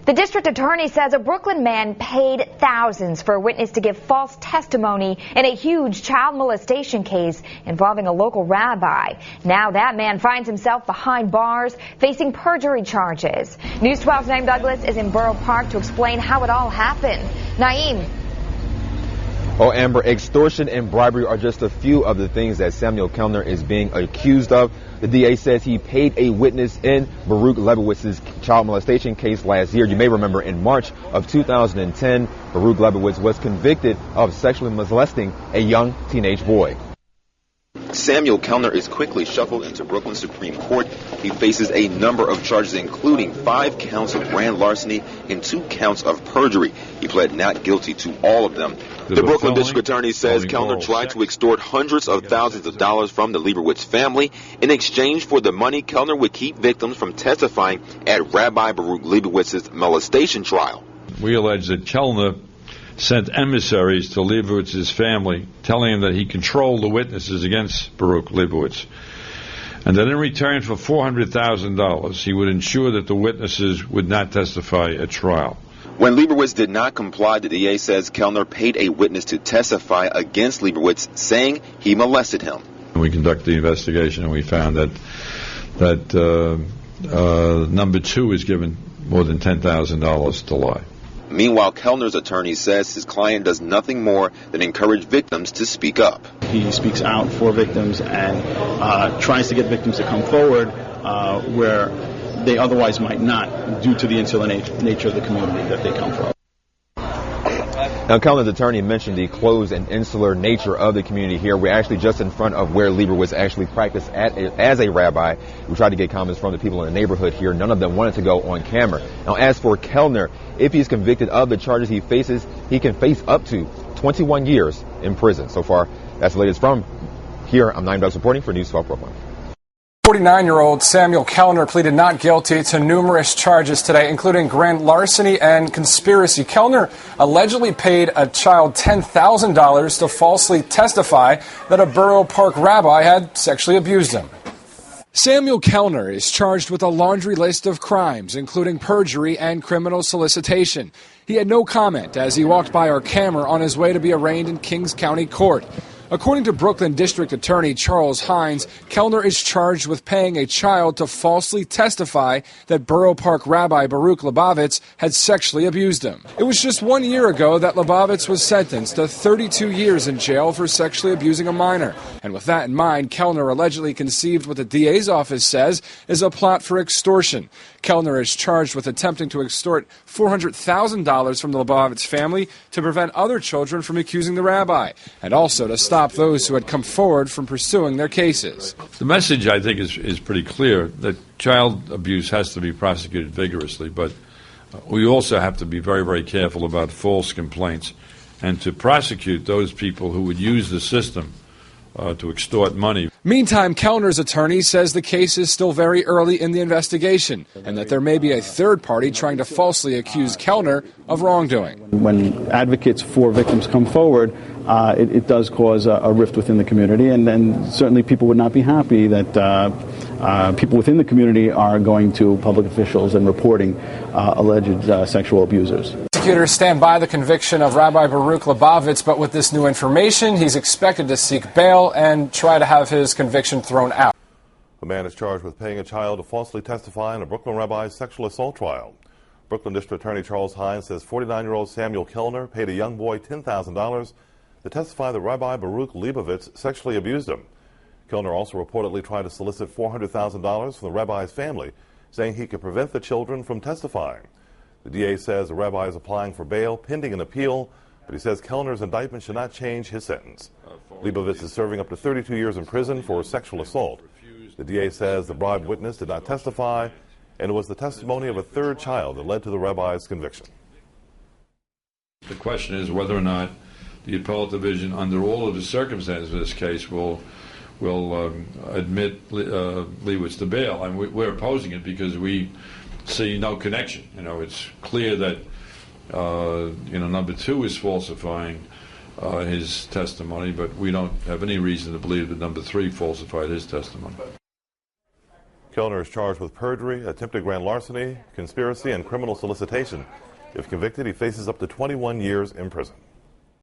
The district attorney says a Brooklyn man paid thousands for a witness to give false testimony in a huge child molestation case involving a local rabbi. Now that man finds himself behind bars, facing perjury charges. News 12's Naeem Douglas is in Borough Park to explain how it all happened. Naeem. Oh, Amber, extortion and bribery are just a few of the things that Samuel Kellner is being accused of. The DA says he paid a witness in Baruch Lebovits' child molestation case last year. You may remember in March of 2010, Baruch Lebovits was convicted of sexually molesting a young teenage boy. Samuel Kellner is quickly shuffled into Brooklyn Supreme Court. He faces a number of charges, including 5 counts of grand larceny and 2 counts of perjury. He pled not guilty to all of them. The Brooklyn district attorney says Kellner tried to extort hundreds of thousands of dollars from the Lebovits family. In exchange for the money, Kellner would keep victims from testifying at Rabbi Baruch Lebovits' molestation trial. We allege that Kellner sent emissaries to Lebovits' family telling him that he controlled the witnesses against Baruch Lebovits, and that in return for $400,000 he would ensure that the witnesses would not testify at trial. When Lebovits did not comply, the DA says Kellner paid a witness to testify against Lebovits, saying he molested him. We conducted the investigation and we found that number 2 is given more than $10,000 to lie. Meanwhile, Kellner's attorney says his client does nothing more than encourage victims to speak up. He speaks out for victims and tries to get victims to come forward where they otherwise might not, due to the insular nature of the community that they come from. Now, Kellner's attorney mentioned the closed and insular nature of the community here. We're actually just in front of where Lebovits actually practiced as a rabbi. We tried to get comments from the people in the neighborhood here. None of them wanted to go on camera. Now, as for Kellner, if he's convicted of the charges he faces, he can face up to 21 years in prison. So far, that's the latest from here. I'm Naeem Douglas reporting for News 12 Brooklyn. 49-year-old Samuel Kellner pleaded not guilty to numerous charges today, including grand larceny and conspiracy. Kellner allegedly paid a child $10,000 to falsely testify that a Borough Park rabbi had sexually abused him. Samuel Kellner is charged with a laundry list of crimes, including perjury and criminal solicitation. He had no comment as he walked by our camera on his way to be arraigned in Kings County Court. According to Brooklyn District Attorney Charles Hines, Kellner is charged with paying a child to falsely testify that Borough Park Rabbi Baruch Lebovits had sexually abused him. It was just 1 year ago that Lebovits was sentenced to 32 years in jail for sexually abusing a minor. And with that in mind, Kellner allegedly conceived what the DA's office says is a plot for extortion. Kellner is charged with attempting to extort $400,000 from the Lebovits family to prevent other children from accusing the rabbi, and also to stop those who had come forward from pursuing their cases. The message, I think, is pretty clear, that child abuse has to be prosecuted vigorously, but we also have to be very, very careful about false complaints and to prosecute those people who would use the system to extort money. Meantime, Kellner's attorney says the case is still very early in the investigation and that there may be a third party trying to falsely accuse Kellner of wrongdoing. When advocates for victims come forward, it does cause a rift within the community, and then certainly people would not be happy that people within the community are going to public officials and reporting alleged sexual abusers. Prosecutors stand by the conviction of Rabbi Baruch Lebovits, but with this new information, he's expected to seek bail and try to have his conviction thrown out. The man is charged with paying a child to falsely testify in a Brooklyn rabbi's sexual assault trial. Brooklyn District Attorney Charles Hines says 49-year-old Samuel Kellner paid a young boy $10,000 to testify that Rabbi Baruch Lebovits sexually abused him. Kellner also reportedly tried to solicit $400,000 from the rabbi's family, saying he could prevent the children from testifying. The DA says the rabbi is applying for bail pending an appeal, but he says Kellner's indictment should not change his sentence. Lebovits is serving up to 32 years in prison for sexual assault. The DA says the bribed witness did not testify, and it was the testimony of a third child that led to the rabbi's conviction. The question is whether or not the appellate division, under all of the circumstances of this case, will admit Lebovits to bail. And we're opposing it because we see no connection. It's clear that number 2 is falsifying his testimony, but we don't have any reason to believe that number 3 falsified his testimony. Kellner is charged with perjury, attempted grand larceny, conspiracy, and criminal solicitation. If convicted, he faces up to 21 years in prison.